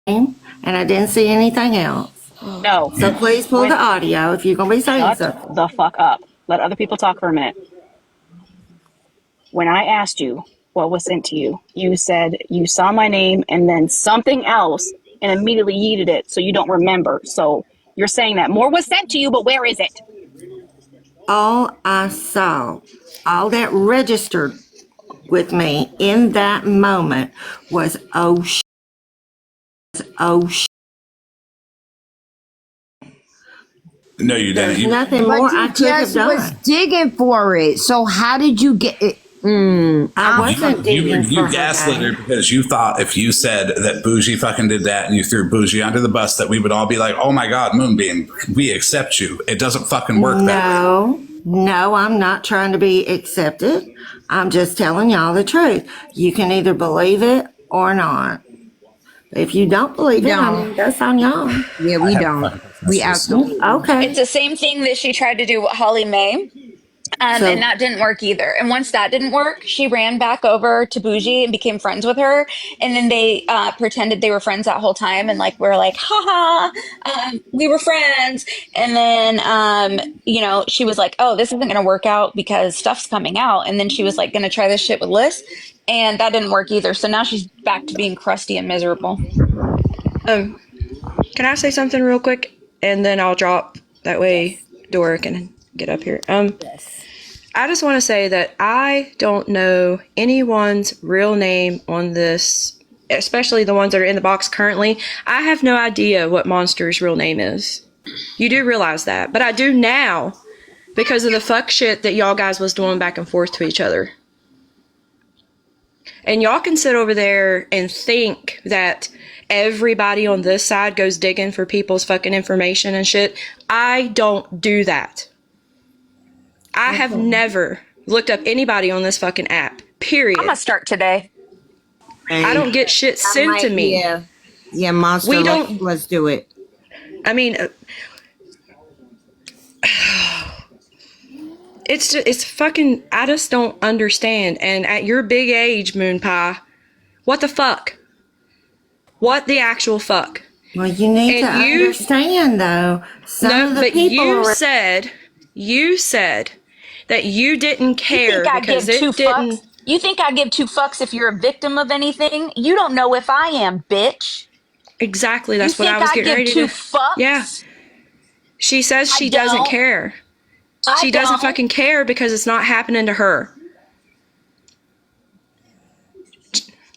and I didn't see anything else. No. So please pull the audio if you're going to be saying Shut something. the fuck up. Let other people talk for a minute. When I asked you what was sent to you, you said you saw my name and then something else and immediately yeeted it so you don't remember. So you're saying that more was sent to you, but where is it? All I saw, all that registered with me in that moment was, oh, oh, No, you there's didn't. nothing But more you I could have just was done. digging for it. So how did you get it? I wasn't digging You for her gaslit her name. because you thought if you said that Bougie fucking did that and you threw Bougie under the bus that we would all be like, oh my God, Moonbeam, we accept you. It doesn't fucking work that way. No, I'm not trying to be accepted. I'm just telling y'all the truth. You can either believe it or not. If you don't believe it, I mean, that's on y'all. Yeah, we don't. We absolutely Okay. It's the same thing that she tried to do with Holly Mae. So, And that didn't work either. And once that didn't work, she ran back over to Bougie and became friends with her. And then they pretended they were friends that whole time. And like, we're like, haha, we were friends. And then, she was like, oh, this isn't going to work out because stuff's coming out. And then she was like, going to try this shit with Liz. And that didn't work either. So now she's back to being crusty and miserable. Can I say something real quick? And then I'll drop. That way Dora can get up here. I just want to say that I don't know anyone's real name on this, especially the ones that are in the box currently. I have no idea what Monster's real name is. You do realize that. But I do now because of the fuck shit that y'all guys was doing back and forth to each other. And y'all can sit over there and think that everybody on this side goes digging for people's fucking information and shit. I don't do that. I have never looked up anybody on this fucking app. Period. I'm going to start today. I don't get shit sent to me. Yeah, Monster. We don't. Let's do it. I mean, it's fucking. I just don't understand. And at your big age, Moon Pie, what the fuck? What the actual fuck? well, you need to understand, though. Some of the but people you said that you didn't care because it didn't. Fucks? You think I give two fucks if you're a victim of anything? You don't know if I am, bitch. Exactly. That's what I was getting ready to. You think I give two fucks? Yeah. She says she doesn't care. She doesn't fucking care because it's not happening to her.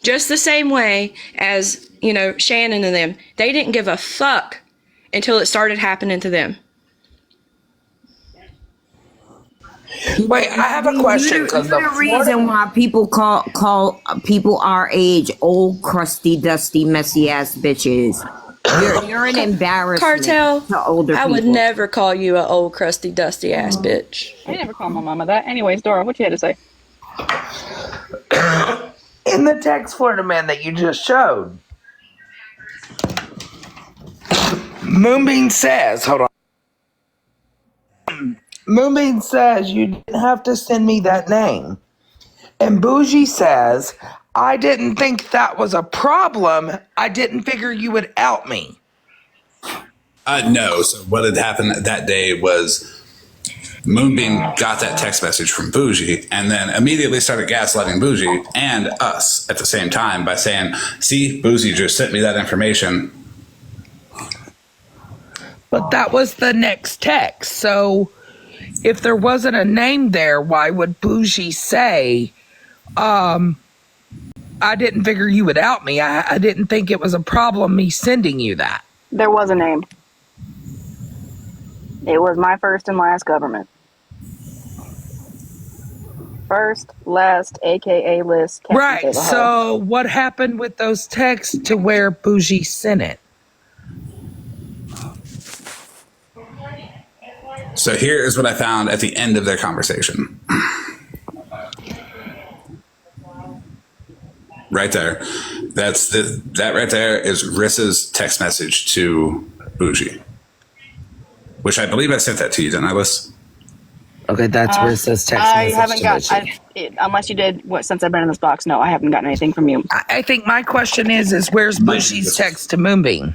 Just the same way as, Shannon and them. They didn't give a fuck until it started happening to them. Wait, I have a question. Because the reason why people call people our age old, crusty, dusty, messy ass bitches. You're an embarrassment Cartel, to older people. I would never call you an old, crusty, dusty ass bitch. I never call my mama that. Anyways, Dora, what you had to say? In the text Florida man that you just showed, Moonbeam says, hold on. Moonbeam says you didn't have to send me that name. And Bougie says, I didn't think that was a problem. I didn't figure you would out me. No. So what had happened that day was Moonbeam got that text message from Bougie and then immediately started gaslighting Bougie and us at the same time by saying, see, Bougie just sent me that information. But that was the next text. So if there wasn't a name there, why would Bougie say, I didn't figure you would out me. I didn't think it was a problem me sending you that. There was a name. It was my first and last government. First, last, aka list. Right. So what happened with those texts to where Bougie sent it? So here is what I found at the end of their conversation. Right there. That right there is Rissa's text message to Bougie. Which I believe I sent that to you, didn't I, Liz? Okay, that's Rissa's text I message haven't to got. Bougie. unless you did what since I've been in this box. No, I haven't gotten anything from you. I think my question is where's Bougie's text to Moonbeam?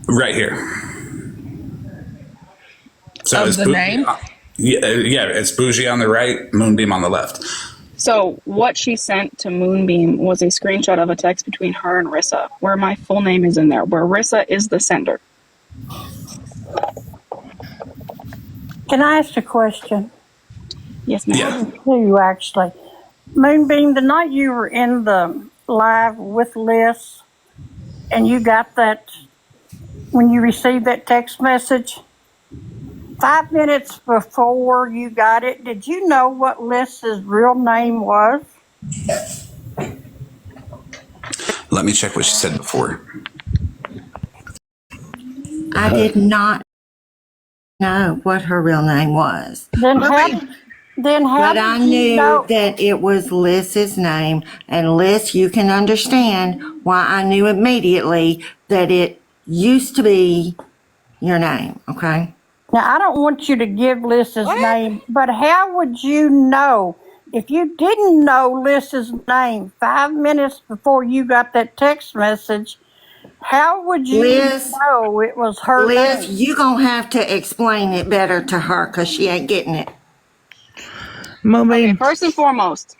Right here. So Of it's the Bougie name? yeah, it's Bougie on the right, Moonbeam on the left. So what she sent to Moonbeam was a screenshot of a text between her and Rissa, where my full name is in there, where Rissa is the sender. Can I ask a question? Yes, ma'am. Yeah. To you, actually. Moonbeam, the night you were in the live with Liz and you got that, when you received that text message, 5 minutes before you got it, did you know what Liz's real name was? Let me check what she said before. I did not know what her real name was. Then how But I did you knew know? that it was Liz's name. And Liz, you can understand why I knew immediately that it used to be your name, okay? Now, I don't want you to give Liz's name, but how would you know if you didn't know Liz's name 5 minutes before you got that text message? How would you Liz, know it was her Liz, name? you gonna have to explain it better to her because she ain't getting it. Moonbeam. First and foremost,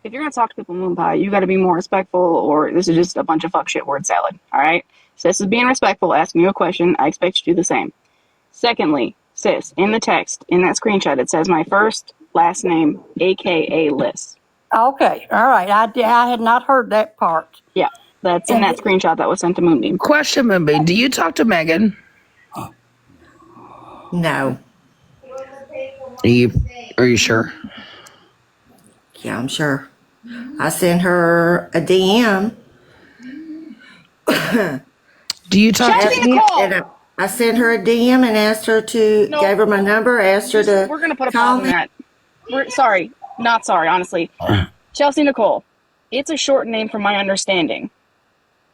if you're going to talk to people Moon Pie, you got to be more respectful, or this is just a bunch of fuck shit word salad. All right? So this is being respectful, asking you a question. I expect you to do the same. Secondly, sis, in the text, in that screenshot, it says my first, last name, AKA Liz. Okay, all right. I had not heard that part. Yeah, that's in that screenshot that was sent to Moonbeam. Question, Moonbeam. Do you talk to Megan? No. Are you sure? Yeah, I'm sure. I sent her a DM. Do you talk Chelsea to Nicole! And I sent her a DM and asked her to, No. gave her my number, asked her to We're going to put a call pause on me. that. Not sorry, honestly. Chelsea Nicole, it's a short name from my understanding.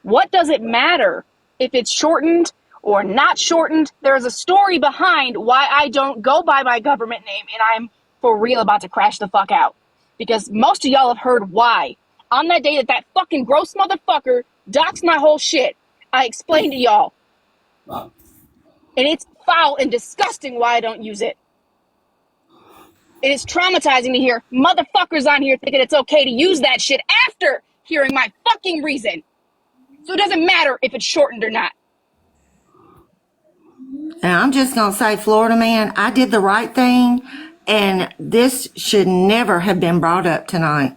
What does it matter if it's shortened or not shortened? There's a story behind why I don't go by my government name, and I'm for real about to crash the fuck out. Because most of y'all have heard why. On that day that fucking gross motherfucker doxed my whole shit, I explained to y'all. And it's foul and disgusting why I don't use it. It is traumatizing to hear motherfuckers on here thinking it's okay to use that shit after hearing my fucking reason. So it doesn't matter if it's shortened or not. And I'm just going to say, Florida man, I did the right thing, and this should never have been brought up tonight.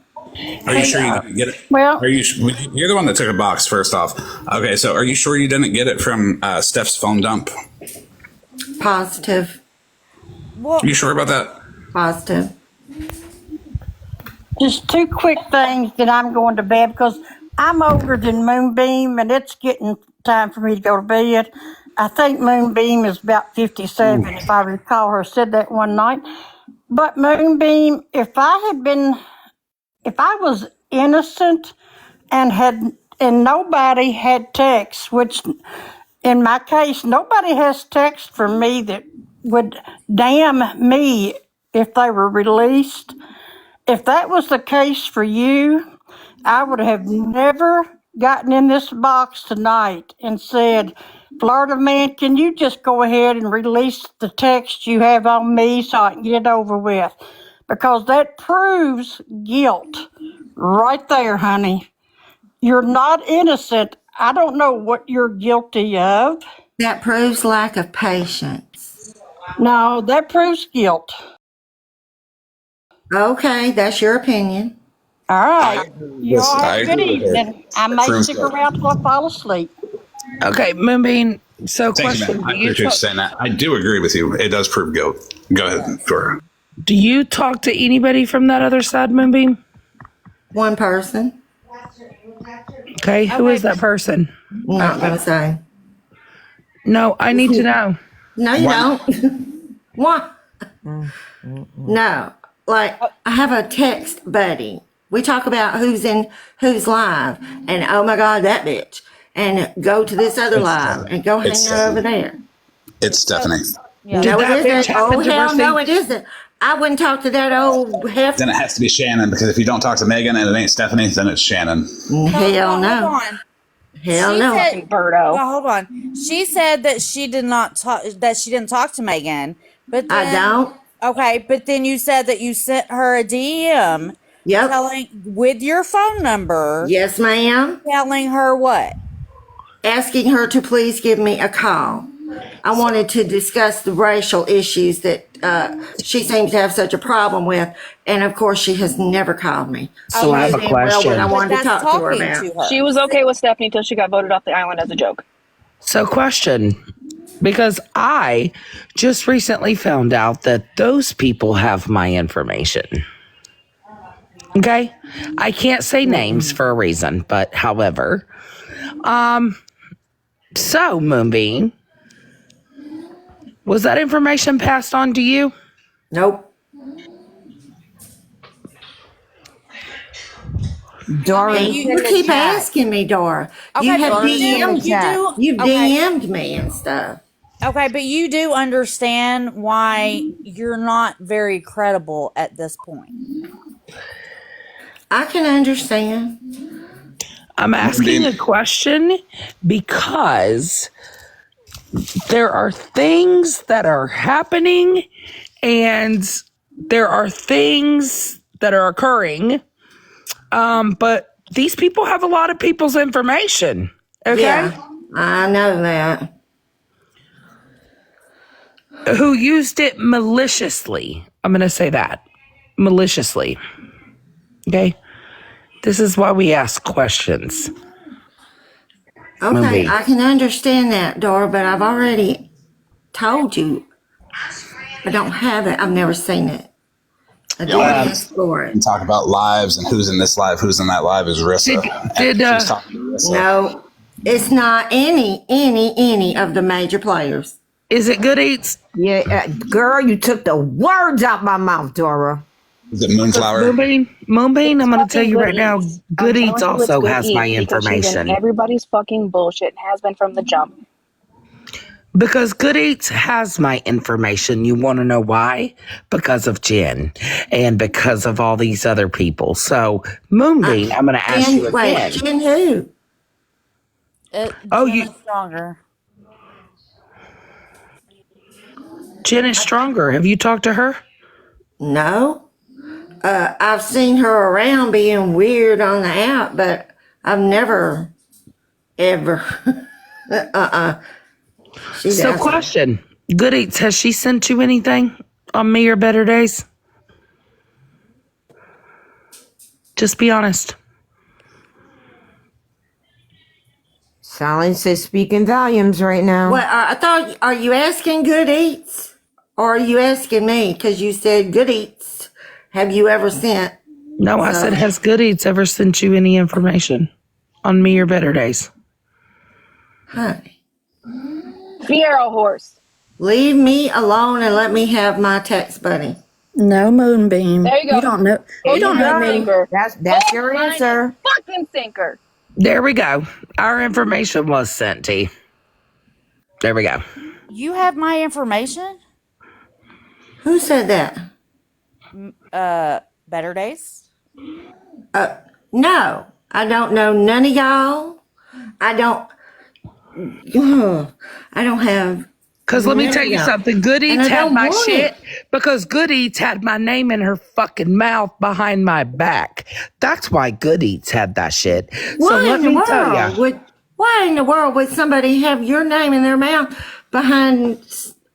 Are you sure you didn't get it? Well, You're the one that took a box first off. Okay, so are you sure you didn't get it from Steph's phone dump? Positive. Are you sure about that? Positive. just two quick things, then I'm going to bed because I'm older than Moonbeam and it's getting time for me to go to bed. I think Moonbeam is about 57, if I recall her said that one night. But Moonbeam, if I was innocent and nobody had text, which in my case, nobody has text from me that would damn me if they were released. If that was the case for you, I would have never gotten in this box tonight and said, Florida man, can you just go ahead and release the text you have on me so I can get it over with? Because that proves guilt right there, honey. You're not innocent. I don't know what you're guilty of. That proves lack of patience. No, that proves guilt. Okay, that's your opinion. All right. You Listen, all I have a good agree with her. evening. I may Proves stick guilt. around till I fall asleep. Okay, Moonbeam. So, Thank you, question: man. I appreciate you saying that. I do agree with you. It does prove guilt. Go ahead, Flora. do you talk to anybody from that other side, Moonbeam? One person. Okay, who is that person? Not going to say. No, I need to know. No, you don't. What? No. Like, I have a text buddy. We talk about who's live, and oh my God, that bitch. And go to this other live and go hang it's out over there. It's Stephanie. No, Did that it bitch isn't. happen Oh, to hell no, receive- it isn't. I wouldn't talk to that old heifer. Then it has to be Shannon, because if you don't talk to Megan and it ain't Stephanie, then it's Shannon. Hell Hold no. on. Hell She no. said, Birdo. well, hold on. She said that she did not talk. That she didn't talk to Megan. But then, I don't. Okay, but then you said that you sent her a DM Yep. telling with your phone number, Yes, ma'am. telling her what? Asking her to please give me a call. I wanted to discuss the racial issues that she seems to have such a problem with, and of course, she has never called me. So I have a She knew well question. what I But wanted to that's talk to her talking about. to her. She was okay with Stephanie until she got voted off the island as a joke. So, question, because I just recently found out that those people have my information. Okay? I can't say names for a reason, but however. So, Moonbeam, was that information passed on to you? Nope. Dora, Hey, you keep asking me, Dora. You Okay, have but DM'd you do. You've Okay, DM'd me and stuff. okay, but you do understand why you're not very credible at this point. I can understand. I'm asking a question because there are things that are happening and there are things that are occurring. But these people have a lot of people's information. Okay. Yeah, I know that. Who used it maliciously. I'm going to say that. Maliciously. Okay. This is why we ask questions. Okay, Movie. I can understand that, Dora, but I've already told you I don't have it. I've never seen it. I didn't ask for it. And talk about lives and who's in this live, who's in that live is Rissa. Did, She's talking to Rissa. No, it's not any of the major players. Is it Good Eats? yeah, girl, you took the words out my mouth, Dora. Is it Moonflower? Moonbeam, I'm going to tell you right now, Good I'm Eats telling you, it's also Good has Eats my because she's in information. everybody's fucking bullshit and has been from the jump. Because Good Eats has my information. You want to know why? Because of Jen and because of all these other people. So, Moonbeam, I'm going to ask you Wait, again. Jen who? Oh, Jen you- is stronger. Jen is stronger. Have you talked to her? No. I've seen her around being weird on the app, but I've never, ever. She So, doesn't. question. Good Eats, has she sent you anything on Me or Better Days? Just be honest. Silence is speaking volumes right now. What, I thought, are you asking Good Eats? Or are you asking me? Because you said Good Eats. Have you ever sent? No, I said, has Good Eats ever sent you any information on Me or Better Days? Honey, Fiero horse. leave me alone and let me have my text buddy. No, Moonbeam. There you go. You don't know. You don't know me. That's your answer. Fucking sinker. There we go. Our information was sent to you. There we go. You have my information? Who said that? Better Days? No, I don't know none of y'all. I don't have. Because let me There tell you you go. something. Good And Eats I had don't my want shit it. because Good Eats had my name in her fucking mouth behind my back. That's why Good Eats had that shit. So Why let in the me tell world you. why in the world would somebody have your name in their mouth behind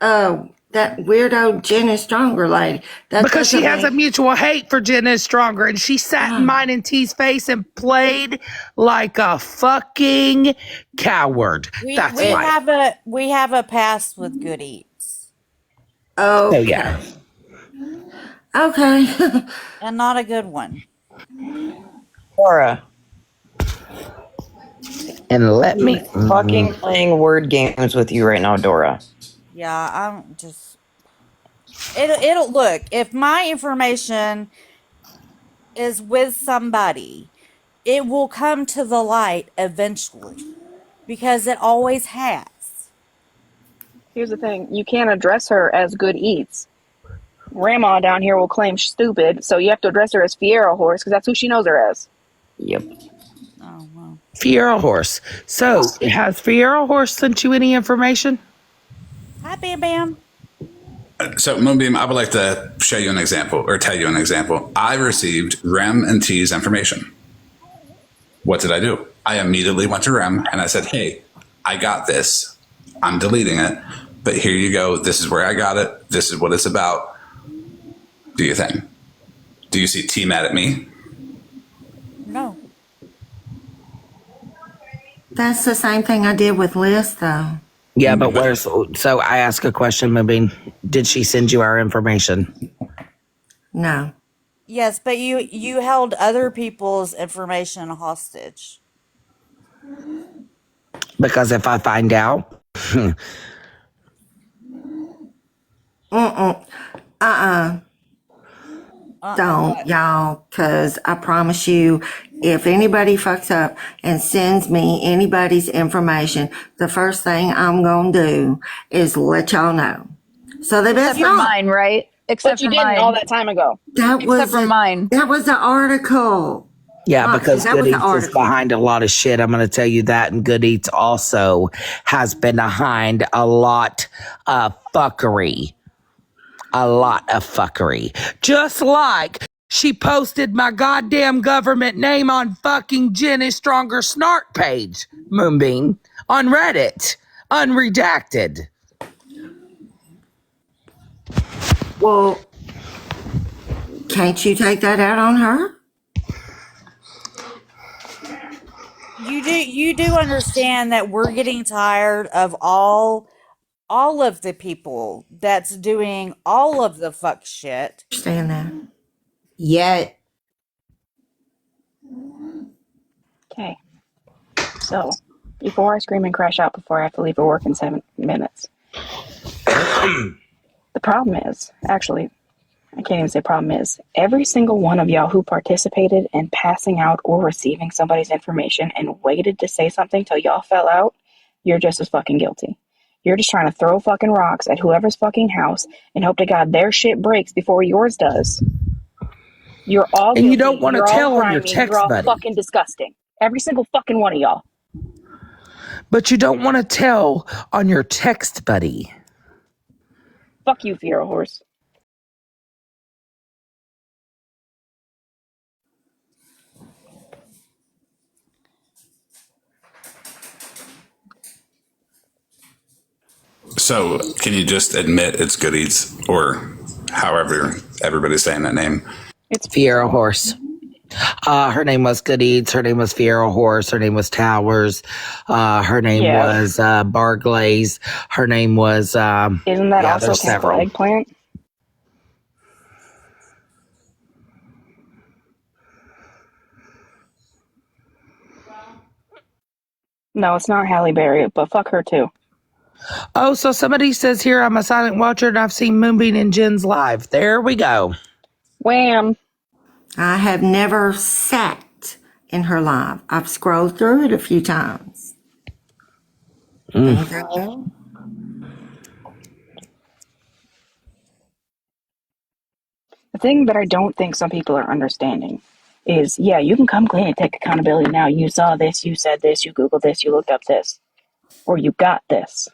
that weirdo Jenny Stronger lady? That Because she doesn't has a make- mutual hate for Jenna is Stronger, and she sat in mine and T's face and played like a fucking coward. That's we right. have a past with Good Eats. Oh, So yeah. okay. And not a good one. Laura, And let me. fucking playing word games with you right now, Dora. Yeah, I'm just it'll look, if my information is with somebody, it will come to the light eventually. Because it always has. Here's the thing. You can't address her as Good Eats. Grandma down here will claim stupid, so you have to address her as Fiera Horse because that's who she knows her as. Yep. Oh, well. Fiera Horse. So, has Fiera Horse sent you any information? Hi, Bam Bam. So, Moonbeam, I would like to show you an example or tell you an example. I received Rem and T's information. What did I do? I immediately went to Rem and I said, hey, I got this. I'm deleting it, but here you go. This is where I got it. This is what it's about. Do you think? Do you see T mad at me? No. That's the same thing I did with Liz, though. Yeah, but where's, so I ask a question, Moonbeam. Did she send you our information? No. Yes, but you held other people's information hostage. Because if I find out, Don't, y'all, because I promise you, if anybody fucks up and sends me anybody's information, the first thing I'm going to do is let y'all know. So they best Except for not. mine, right? Except But you for didn't mine. all that time ago. That was Except for mine. That was the article. yeah, Moxie, because that was Good the Eats is article. behind a lot of shit. I'm going to tell you that. And Good Eats also has been behind a lot of fuckery. A lot of fuckery. Just like she posted my goddamn government name on fucking Jen is Stronger Snark page, Moonbeam, on Reddit, unredacted. Well, can't you take that out on her? You do understand that we're getting tired of all of the people that's doing all of the fuck shit. Understand that. Yet, Okay. So, before I scream and crash out before I have to leave for work in 7 minutes. The problem is, actually, I can't even say problem is, every single one of y'all who participated in passing out or receiving somebody's information and waited to say something till y'all fell out, you're just as fucking guilty. You're just trying to throw fucking rocks at whoever's fucking house and hope to God their shit breaks before yours does. You're all And you guilty. don't want to You're all tell on your grimy. text You're all buddy. fucking disgusting. Every single fucking one of y'all. But you don't want to tell on your text buddy. Fuck you, Fiera Horse. So, can you just admit it's Good Eats or however everybody's saying that name? It's Fiera Horse. Her name was Good Eats. Her name was Fiera Horse. Her name was Towers. Her name was Barglaze. Her name was. Isn't that yeah, also there's Camper several. Eggplant? No, it's not Halle Berry, but fuck her too. Oh, so somebody says here I'm a silent watcher and I've seen Moonbeam and Jen's live. There we go. Wham. I have never sat in her live. I've scrolled through it a few times. Anything else? The thing that I don't think some people are understanding is, yeah, you can come clean and take accountability now. You saw this, you said this, you Googled this, you looked up this, or you got this.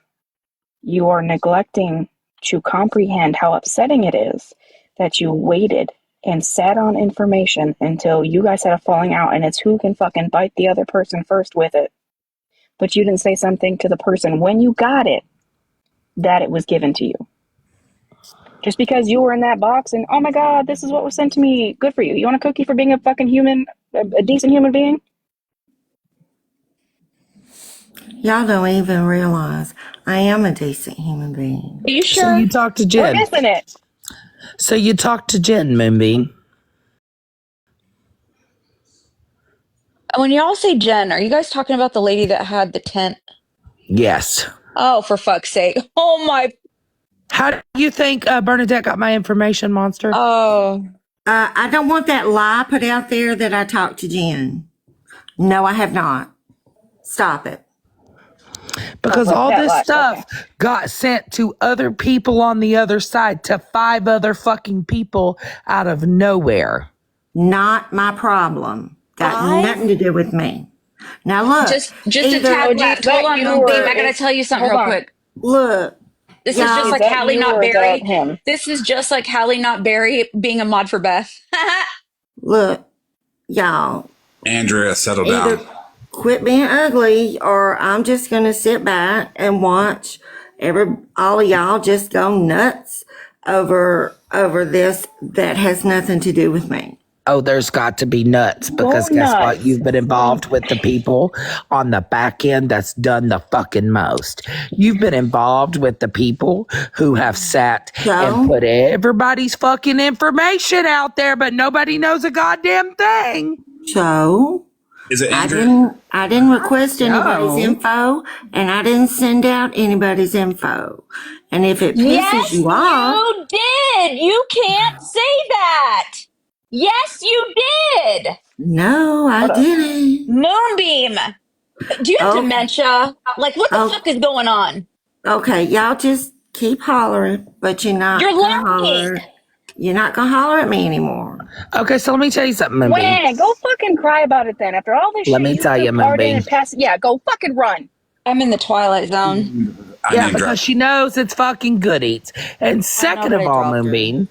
You are neglecting to comprehend how upsetting it is that you waited and sat on information until you guys had a falling out and it's who can fucking bite the other person first with it. But you didn't say something to the person when you got it that it was given to you. Just because you were in that box and, oh my God, this is what was sent to me. Good for you. You want a cookie for being a fucking human, a decent human being? Y'all don't even realize I am a decent human being. Are you So sure? you talked to We're Jen. missing it. So you talked to Jen, Moonbeam. When y'all say Jen, are you guys talking about the lady that had the tent? Yes. Oh, for fuck's sake. Oh my. How do you think Bernadette got my information, Monster? Oh. I don't want that lie put out there that I talked to Jen. No, I have not. Stop it. Because Oh, all that this last, stuff okay. got sent to other people on the other side, to 5 other fucking people out of nowhere. Not my problem. Got I nothing to do with me. Now look, Just a either tad OG, left. that Hold on, you Moonbeam. or I gotta is tell you something hold real on. quick. look, This is just y'all, Is like that Hallie, you not or is that Barry. him? This is just like Hallie, not Barry, being a mod for Beth. look, y'all, Andrea, settle either down. quit being ugly or I'm just gonna sit back and watch all of y'all just go nuts over this that has nothing to do with me. Oh, there's got to be nuts, because Go guess what? nuts. You've been involved with the people on the back end that's done the fucking most. You've been involved with the people who have sat and So, put everybody's fucking information out there, but nobody knows a goddamn thing. so Is it I Andrea? didn't request anybody's So, info and I didn't send out anybody's info. And if it pisses Yes, you off, you did. You can't say that. Yes, you did. no, I Hold up. didn't. Moonbeam. Do you have Oh, dementia? Like, what the oh, fuck is going on? okay, y'all just keep hollering, but You're lying. you're not gonna holler at me anymore. Okay, so let me tell you something, Moonbeam. When? Go fucking cry about it then. After all this Let shit me you tell you, took part in Moonbeam. and passed, yeah, go fucking run. I'm in the Twilight Zone. I Yeah, name because drop. she knows it's fucking good eats. And second but of I all, dropped her.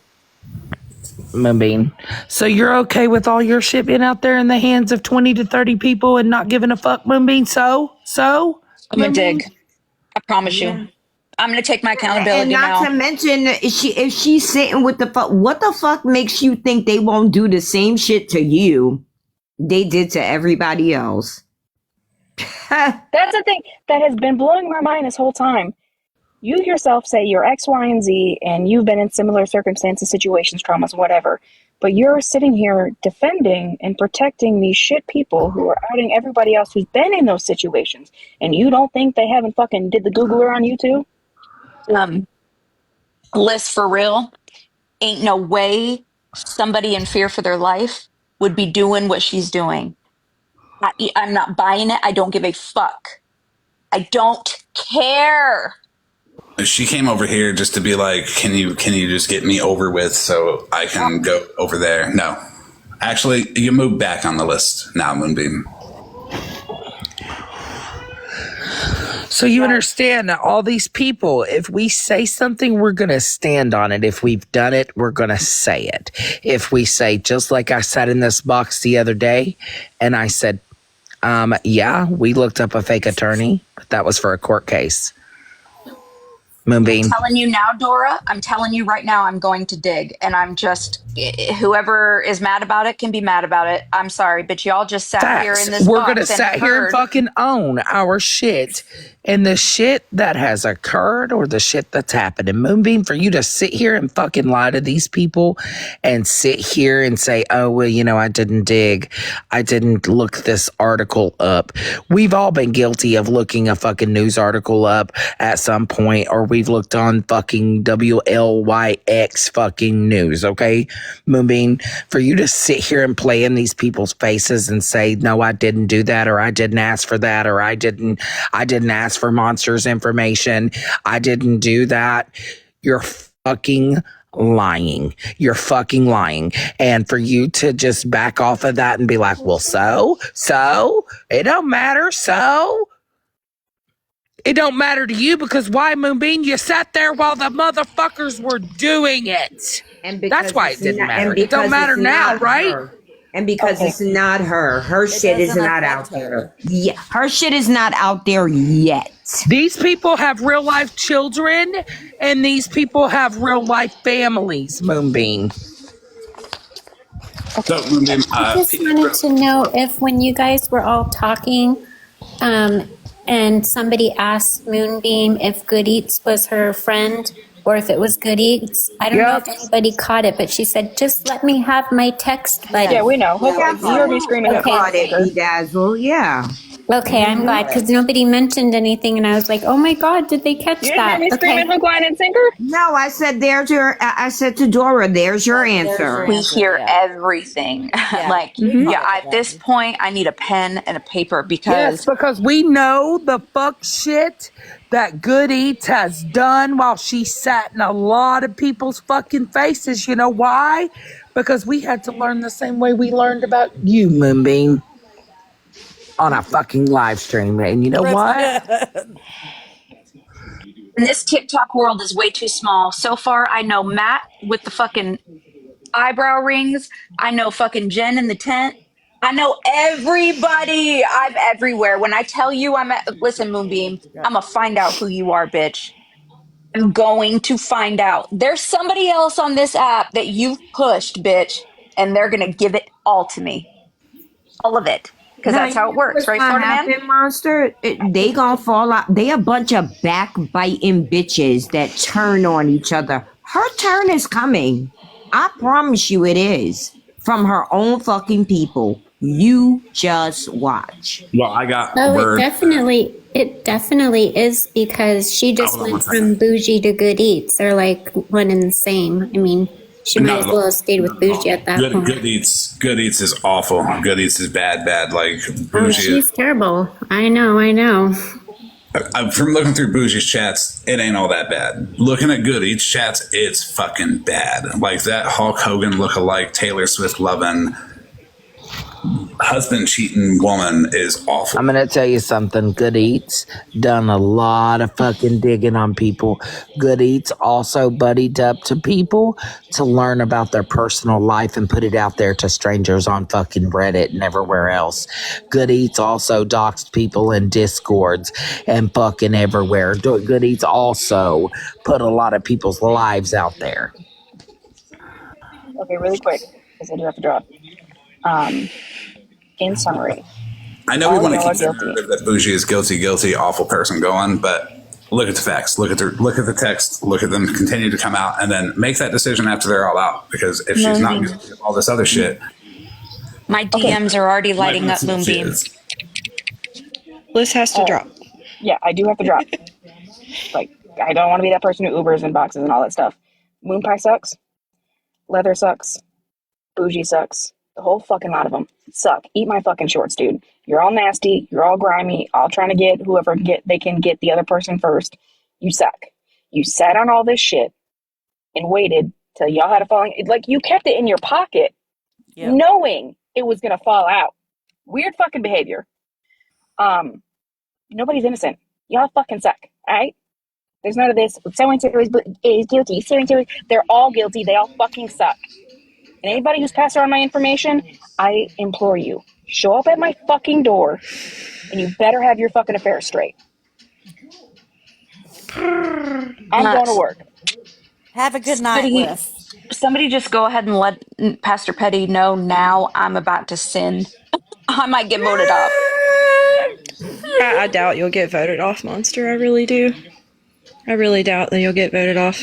Moonbeam, so you're okay with all your shit being out there in the hands of 20 to 30 people and not giving a fuck, Moonbeam? So, I'm gonna Moonbeam? dig. I promise you. yeah. I'm gonna take my And accountability not to now. mention, if she's sitting with the fuck, what the fuck makes you think they won't do the same shit to you they did to everybody else? That's the thing that has been blowing my mind this whole time. You yourself say you're X, Y, and Z, and you've been in similar circumstances, situations, traumas, whatever. But you're sitting here defending and protecting these shit people who are outing everybody else who's been in those situations. And you don't think they haven't fucking did the Googler on you too? Liz, for real, ain't no way somebody in fear for their life would be doing what she's doing. I'm not buying it. I don't give a fuck. I don't care. She came over here just to be like, can you just get me over with so I can go over there? No. Actually, you move back on the list now, Moonbeam. So you understand that all these people, if we say something, we're going to stand on it. If we've done it, we're going to say it. If we say, just like I sat in this box the other day and I said, yeah, we looked up a fake attorney, but that was for a court case. Moonbeam. I'm telling you now, Dora. I'm telling you right now, I'm going to dig. And I'm just, whoever is mad about it can be mad about it. I'm sorry, but y'all just sat here in this We're box gonna and sit here and heard. fucking own our shit. And the shit that has occurred or the shit that's happened. And Moonbeam, for you to sit here and fucking lie to these people and sit here and say, oh, well, you know, I didn't dig. I didn't look this article up. We've all been guilty of looking a fucking news article up at some point, or we've looked on fucking WLYX fucking news, okay? Moonbeam, for you to sit here and play in these people's faces and say, no, I didn't do that, or I didn't ask for that, or I didn't ask for Monsters information, I didn't do that. You're fucking lying. You're fucking lying. And for you to just back off of that and be like, well, so it don't matter. So it don't matter to you because why, Moonbeam? You sat there while the motherfuckers were doing it. And That's why it it's didn't not- matter. and It don't because matter it's now, not right? her. And because Okay. it's not her. Her shit is doesn't not affect out her. there. Yeah, her shit is not out there yet. These people have real life children and these people have real life families, Moonbeam. So, Moonbeam, I just wanted to know if when you guys were all talking, and somebody asked Moonbeam if Good Eats was her friend or if it was Good Eats. I don't know Yep. if anybody caught it, but she said, just let me have my text buddy. Yeah, we know. Yeah, You heard me screaming at Okay. Caught it, her. Bedazzle. Yeah. Okay, I'm glad because nobody mentioned anything, and I was like, "Oh my God, did they catch You didn't that?" hear me screaming Okay. hook, line, and sinker? No, I said I said to Dora, there's your answer. We hear everything. Like, yeah, at this point, I need a pen and a paper Yes, because because we know the fuck shit that Good Eats has done while she sat in a lot of people's fucking faces. You know why? Because we had to learn the same way we learned about you, Moonbeam, on a fucking live stream. And you know what? and this TikTok world is way too small. So far, I know Matt with the fucking eyebrow rings. I know fucking Jen in the tent. I know everybody. I'm everywhere. When I tell you listen, Moonbeam, I'm gonna find out who you are, bitch. I'm going to find out. There's somebody else on this app that you've pushed, bitch, and they're gonna give it all to me. All of it. Because Now, that's how it works, right, gonna Florida man? happen, Monster? They gonna fall out. They a bunch of backbiting bitches that turn on each other. Her turn is coming. I promise you it is. From her own fucking people. You just watch. Well, I got Oh, word. it definitely is because she just Hold on went one second. from bougie to good eats. They're like one and the same. I mean, she might as well have stayed with bougie at that point. Good Eats is awful. Good Eats is bad. Like Oh, Bougie. she's terrible. I know. From looking through Bougie's chats, it ain't all that bad. Looking at Good Eats chats, it's fucking bad. Like that Hulk Hogan lookalike, Taylor Swift loving, husband cheating woman is awful. I'm gonna tell you something. Good Eats done a lot of fucking digging on people. Good Eats also buddied up to people to learn about their personal life and put it out there to strangers on fucking Reddit and everywhere else. Good Eats also doxed people in Discords and fucking everywhere. Good Eats also put a lot of people's lives out there. Okay, really quick, because I do have to drop. In summary, I know we all want to y'all are keep the guilty. narrative that Bougie is guilty, awful person going, but look at the facts. Look at the text. Look at them continue to come out, and then make that decision after they're all out. Because if she's not guilty of all this other shit, My DMs are already lighting up, Moonbeam. Liz has to drop. Yeah, I do have to drop. Like, I don't want to be that person who Ubers and boxes and all that stuff. Moon Pie sucks. Leather sucks. Bougie sucks. The whole fucking lot of them suck. Eat my fucking shorts, dude. You're all nasty. You're all grimy. All trying to get whoever they can get the other person first. You suck. You sat on all this shit and waited till y'all had a falling. Like, you kept it in your pocket, knowing it was gonna fall out. Weird fucking behavior. Nobody's innocent. Y'all fucking suck. All right. There's none of this. So and so is guilty. So and so, they're all guilty. They all fucking suck. And anybody who's passed around my information, I implore you, show up at my fucking door, and you better have your fucking affairs straight. I'm going to work. Have a good night, Liz. Somebody just go ahead and let Pastor Petty know now I'm about to sin. I might get voted off. I doubt you'll get voted off, Monster. I really do. I really doubt that you'll get voted off.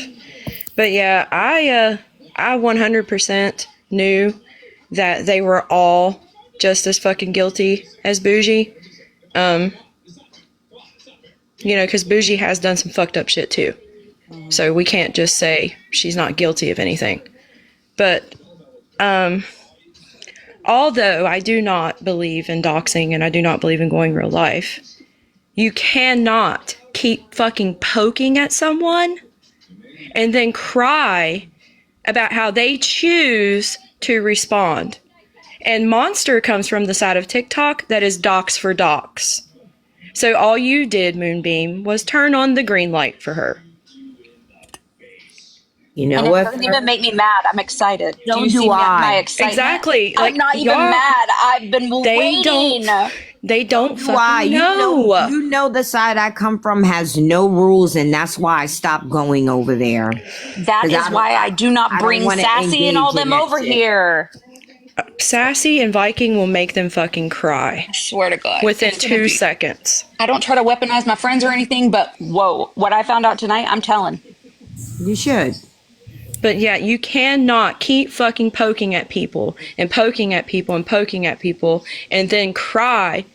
But yeah, I 100% knew that they were all just as fucking guilty as Bougie. You know, because Bougie has done some fucked up shit too. So we can't just say she's not guilty of anything. But although I do not believe in doxing and I do not believe in going real life, you cannot keep fucking poking at someone and then cry about how they choose to respond. And Monster comes from the side of TikTok that is dox for dox. So all you did, Moonbeam, was turn on the green light for her. You know And it what? doesn't even make me mad. I'm excited. So you do see I. my excitement? Exactly. I'm Like, not even y'all- mad. I've been waiting. They don't Why? fucking You know. you know the side I come from has no rules, and that's why I stopped going over there. That 'Cause is why I do not I don't bring wanna Sassy and all engage in them that over shit. here. Sassy and Viking will make them fucking cry I swear to God. within It's gonna 2 be- seconds. I don't try to weaponize my friends or anything, but whoa, what I found out tonight, I'm telling. You should. But yeah, you cannot keep fucking poking at people and poking at people and poking at people and then cry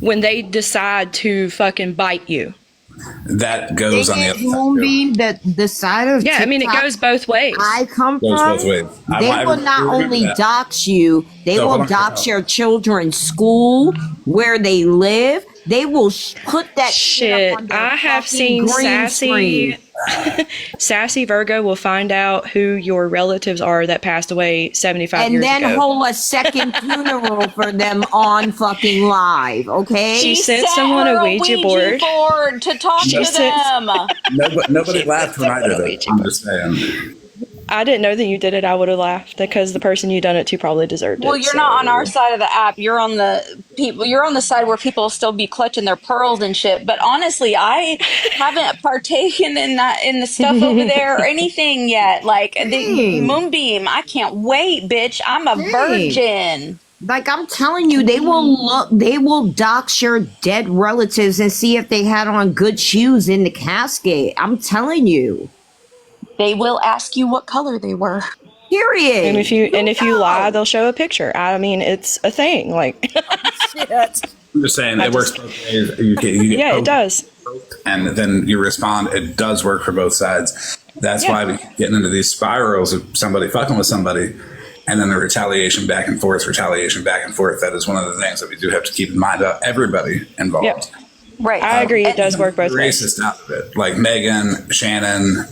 when they decide to fucking bite you. That goes on the other side. Moonbeam, the side of Yeah, I mean, it TikTok goes both ways. I come Goes from, both ways. they will not only dox you, they No, hold will on. dox your children's school, where they live. They will put that Shit, up on their I have fucking seen green Sassy. screen. Sassy Virgo will find out who your relatives are that passed away 75 And years then ago. hold a second funeral for them on fucking live, okay? She sent set someone her a Ouija board. to talk She to sent- them. Nobody laughed when I did it. I'm just saying. I didn't know that you did it. I would have laughed because the person you done it to probably deserved it. Well, you're not on our side of the app. You're on the people. You're on the side where people still be clutching their pearls and shit. But honestly, I haven't partaken in the stuff over there or anything yet. Like the Moonbeam, I can't wait, bitch. I'm a virgin. Like I'm telling you, they will dox your dead relatives and see if they had on good shoes in the casket. I'm telling you. They will ask you what color they were. Period. And if you lie, they'll show a picture. I mean, it's a thing. Like, I'm just saying it works both ways. You get yeah, it does. And then you respond. It does work for both sides. That's why we keep getting into these spirals of somebody fucking with somebody, and then the retaliation back and forth. That is one of the things that we do have to keep in mind about everybody involved. Yep. Right. I agree. It does work both ways. Racist out of it, like Megan, Shannon,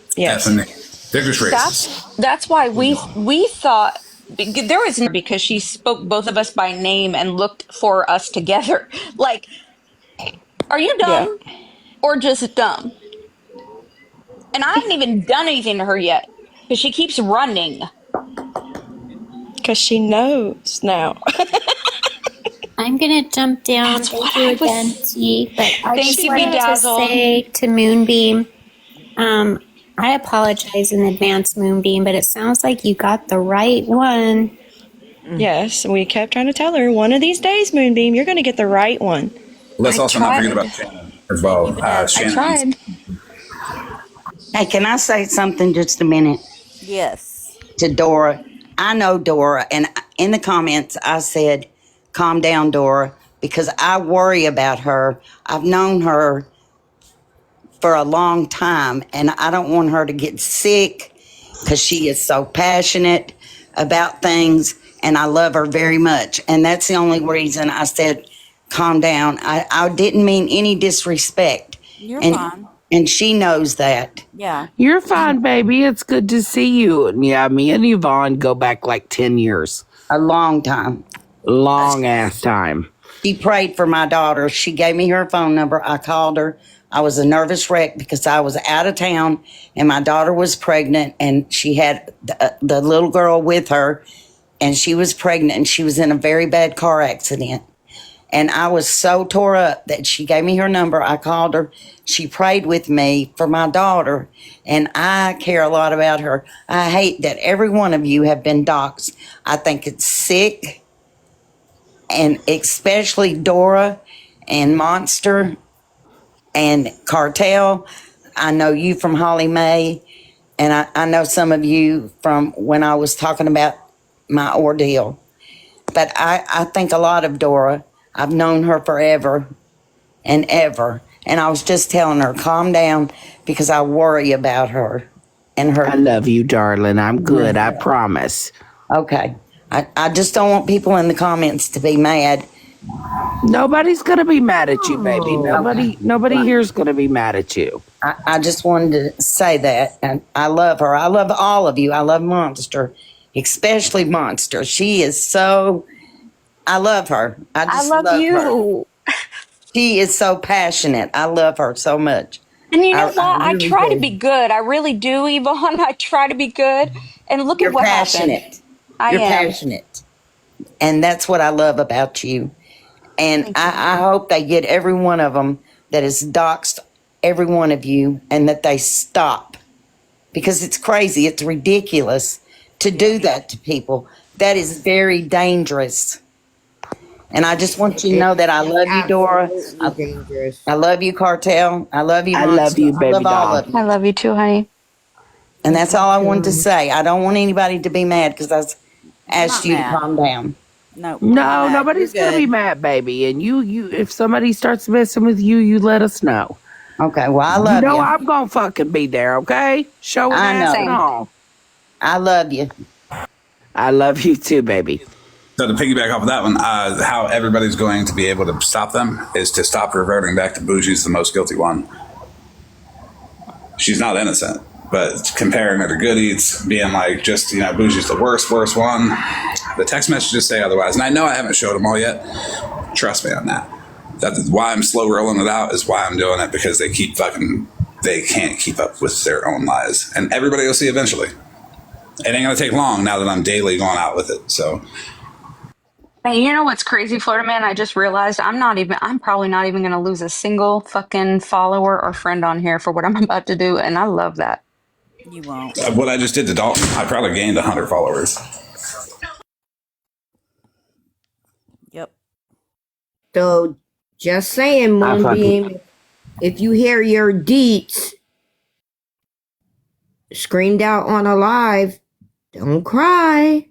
Stephanie. They're just racist. That's why we thought there was because she spoke both of us by name and looked for us together. Like, are you dumb or just dumb? And I haven't even done anything to her yet because she keeps running. Because she knows now. I'm gonna jump down. Thank you again, T. But I Thank just you, wanted to Bedazzled. say to Moonbeam, I apologize in advance, Moonbeam, but it sounds like you got the right one. Yes, we kept trying to tell her, one of these days, Moonbeam, you're going to get the right one. Let's also not forget about Shannon as well. I tried. Hey, can I say something just a minute Yes. to Dora? I know Dora, and in the comments I said, calm down, Dora, because I worry about her. I've known her for a long time, and I don't want her to get sick because she is so passionate about things, and I love her very much. And that's the only reason I said, calm down. I didn't mean any disrespect. You're and, fine. And she knows that. Yeah. You're fine, baby. It's good to see you. And yeah, me and Yvonne go back like 10 years. A long time. Long ass time. She prayed for my daughter. She gave me her phone number. I called her. I was a nervous wreck because I was out of town and my daughter was pregnant and she had the little girl with her and she was pregnant and she was in a very bad car accident. And I was so tore up that she gave me her number. I called her. She prayed with me for my daughter and I care a lot about her. I hate that every one of you have been doxxed. I think it's sick, and especially Dora and Monster and Cartel. I know you from Holly Mae, and I know some of you from when I was talking about my ordeal. But I think a lot of Dora. I've known her forever and ever. And I was just telling her, calm down, because I worry about her and her. I love you, darling. I'm good. I promise. Okay. I just don't want people in the comments to be mad. Nobody's gonna be mad at you, baby. Nobody here's gonna be mad at you. I just wanted to say that. And I love her. I love all of you. I love Monster, especially Monster. She is so, I love her. I just love you. Her. She is so passionate. I love her so much. And you know what? I really try do. to be good. I really do, Yvonne. I try to be good. And look You're at what passionate. happened. I You're am. passionate. And that's what I love about you. And I hope they get every one of them that has doxed every one of you and that they stop. Because it's crazy. It's ridiculous to do that to people. That is very dangerous. And I just want you to know that I love you, Dora. I love you, Cartel. I love you, I Monster. love you, baby I love all doll. of you. I love you too, honey. And that's all I wanted to say. I don't want anybody to be mad because I asked you to mad. calm down. No, No, nobody's you're gonna be good. mad, baby. And you, if somebody starts messing with you, you let us know. Okay, well, I You love know you. I'm gonna fucking be there, okay? Showing I ass and know. Same. all. I love you. I love you too, baby. So to piggyback off of that one, how everybody's going to be able to stop them is to stop reverting back to Bougie's the most guilty one. She's not innocent, but comparing her to Good Eats, being like, just, Bougie's the worst one. The text messages say otherwise. And I know I haven't showed them all yet. Trust me on that. That's why I'm slow rolling it out, is why I'm doing it, because they can't keep up with their own lies. And everybody will see eventually. It ain't going to take long now that I'm daily going out with it. So, And you know what's crazy, Florida man? I just realized I'm probably not even going to lose a single fucking follower or friend on here for what I'm about to do. And I love that. You won't. what I just did to Dalton, I probably gained 100 followers. Yep. So just saying, Moonbeam, if you hear your deets screamed out on a live, don't cry.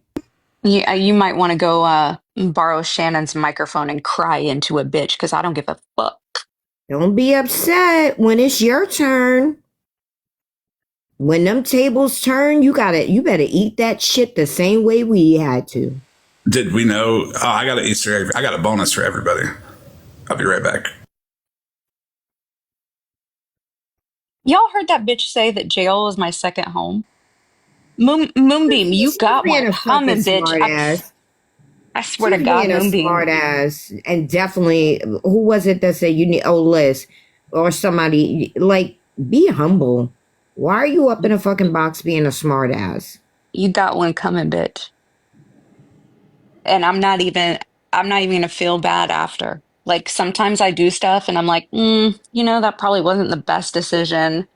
You might want to go borrow Shannon's microphone and cry into a bitch, because I don't give a fuck. Don't be upset when it's your turn. When them tables turn, you better eat that shit the same way we had to. Did we know? Oh, I got an Easter egg. I got a bonus for everybody. I'll be right back. Y'all heard that bitch say that jail was my second home? Moonbeam, you got being one a coming, fucking bitch. smart ass. I swear to God, Being a Moonbeam. smart ass, and definitely, who was it that said you need? Oh, Liz, or somebody, like, be humble. Why are you up in a fucking box being a smart ass? You got one coming, bitch. And I'm not even gonna feel bad after. Like, sometimes I do stuff and I'm like, that probably wasn't the best decision.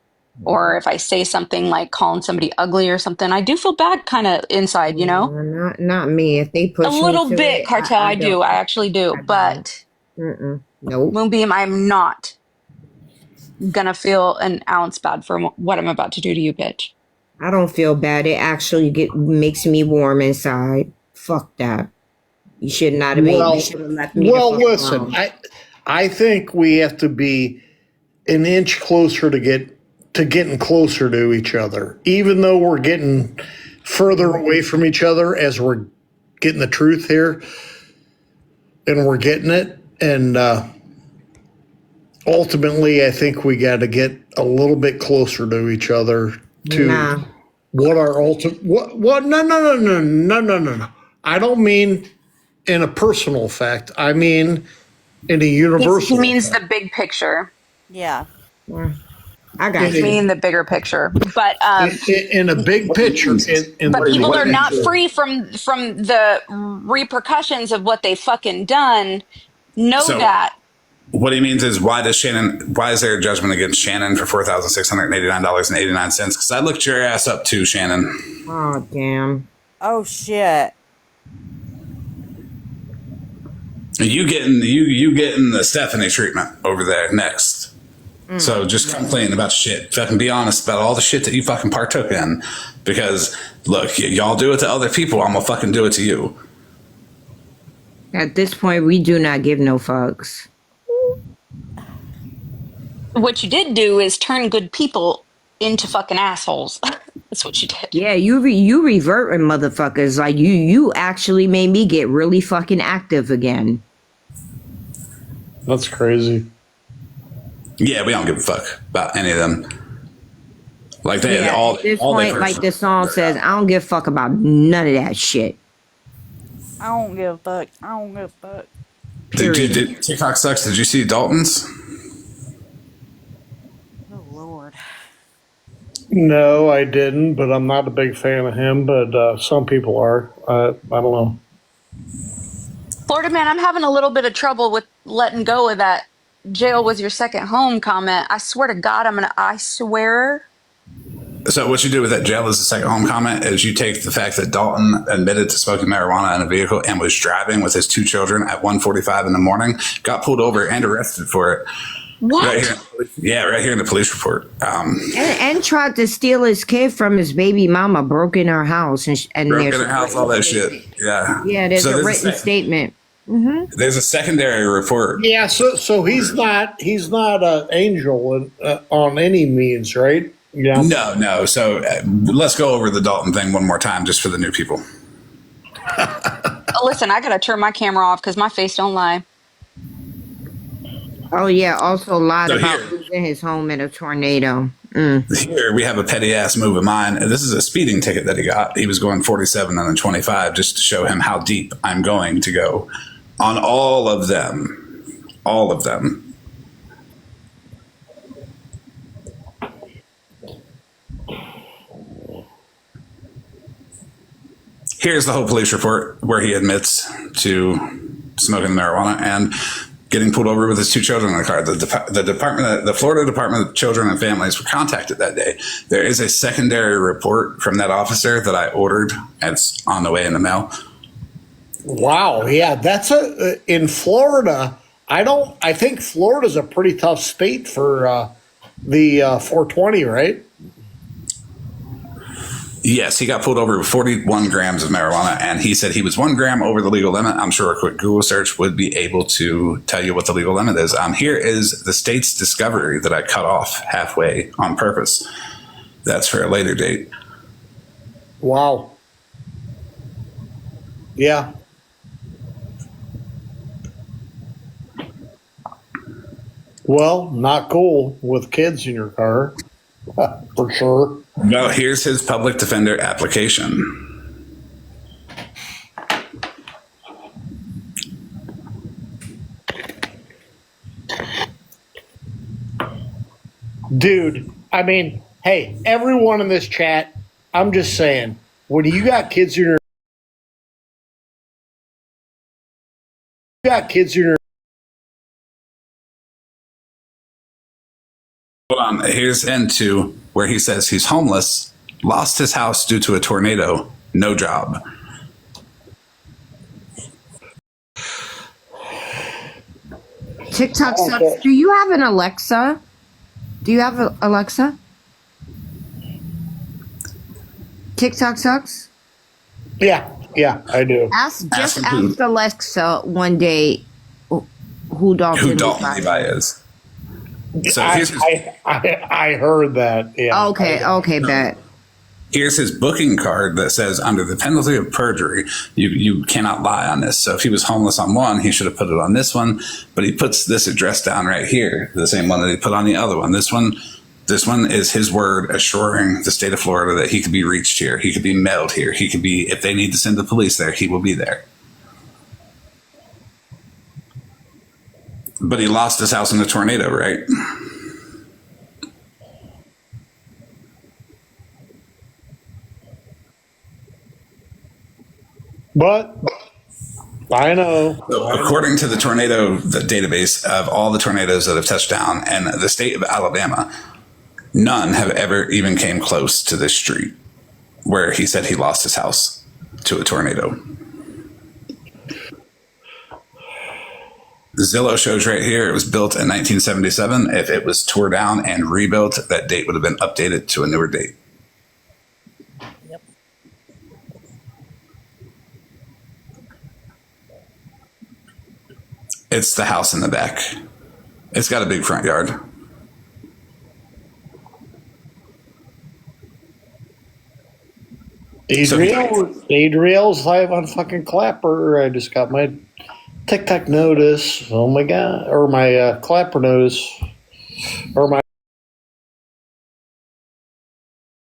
Or if I say something like calling somebody ugly or something, I do feel bad kind of inside, Not me. If they push A me little to bit, it, Cartel, I I do. don't. I actually do. But Nope. Moonbeam, I'm not gonna feel an ounce bad for what I'm about to do to you, bitch. I don't feel bad. It actually makes me warm inside. Fuck that. You should not have been. You should have left me. Well, the fuck listen, alone. I think we have to be an inch closer to getting closer to each other, even though we're getting further away from each other as we're getting the truth here, and we're getting it. And ultimately, I think we got to get a little bit closer to each other to what our ultimate. What? No. I don't mean in a personal fact. I mean in a universal. He means the big picture. Yeah. I got He's meaning the bigger picture. But in a big picture. But people are not free from the repercussions of what they fucking done. Know that. What he means is, why is there a judgment against Shannon for $4,689.89? Because I looked your ass up too, Shannon. Oh, damn. Oh, shit. You getting the Stephanie treatment over there next. So just complain about shit. Fucking be honest about all the shit that you fucking partook in. Because look, y'all do it to other people, I'm gonna fucking do it to you. At this point, we do not give no fucks. What you did do is turn good people into fucking assholes. That's what you did. Yeah, you reverting motherfuckers. Like you actually made me get really fucking active again. That's crazy. Yeah, we don't give a fuck about any of them. Like they At this point, like the song says, I don't give a fuck about none of that shit. I don't give a fuck. I don't give a fuck. Did TikTok sucks? Did you see Dalton's? Oh, Lord. No, I didn't, but I'm not a big fan of him, but some people are. I don't know. Florida man, I'm having a little bit of trouble with letting go of that jail was your second home comment. I swear to God, I swear. So what you do with that jail is the second home comment is you take the fact that Dalton admitted to smoking marijuana in a vehicle and was driving with his two children at 1:45 in the morning, got pulled over and arrested for it. What? Right here. Yeah, right here in the police report. And tried to steal his kid from his baby mama, broke in her house, and Broke there's in her house, all that shit. Yeah. Yeah, there's So a written statement. There's a secondary report. Yeah, so he's not an angel on any means, right? Yeah. No. So let's go over the Dalton thing one more time, just for the new people. Listen, I gotta turn my camera off because my face don't lie. Oh yeah, also lied So about here- losing his home in a tornado. Here we have a petty ass move of mine. This is a speeding ticket that he got. He was going 47 on a 25, just to show him how deep I'm going to go on all of them. All of them. Here's the whole police report where he admits to smoking marijuana and getting pulled over with his two children in the car. The Florida Department of Children and Families were contacted that day. There is a secondary report from that officer that I ordered. It's on the way in the mail. Wow. Yeah, that's in Florida. I think Florida's a pretty tough state for the 420, right? Yes, he got pulled over with 41 grams of marijuana, and he said he was 1 gram over the legal limit. I'm sure a quick Google search would be able to tell you what the legal limit is. Here is the state's discovery that I cut off halfway on purpose. That's for a later date. Wow. Yeah. Well, not cool with kids in your car, for sure. No, here's his public defender application. Dude, I mean, hey, everyone in this chat, I'm just saying, when you got kids in your Hold on, here's into where he says he's homeless, lost his house due to a tornado, no job. TikTok sucks. Do you have an Alexa? Do you have an Alexa? TikTok sucks. Yeah, I do. Ask Ask him Alexa one day who Dalton Levi is. So here's his, I heard that. Yeah. Okay, bet. here's his booking card that says, under the penalty of perjury, you cannot lie on this. So if he was homeless on one, he should have put it on this one. But he puts this address down right here, the same one that he put on the other one. This one is his word assuring the state of Florida that he could be reached here. He could be mailed here. He could be, if they need to send the police there, he will be there. But he lost his house in a tornado, right? But I know. So according to the database of all the tornadoes that have touched down in the state of Alabama, none have ever even came close to this street where he said he lost his house to a tornado. Zillow shows right here, it was built in 1977. If it was tore down and rebuilt, that date would have been updated to a newer date. Yep. It's the house in the back. It's got a big front yard. Adriel's live on fucking Clapper. I just got my TikTok notice. Oh my god. Or my Clapper notice. Or my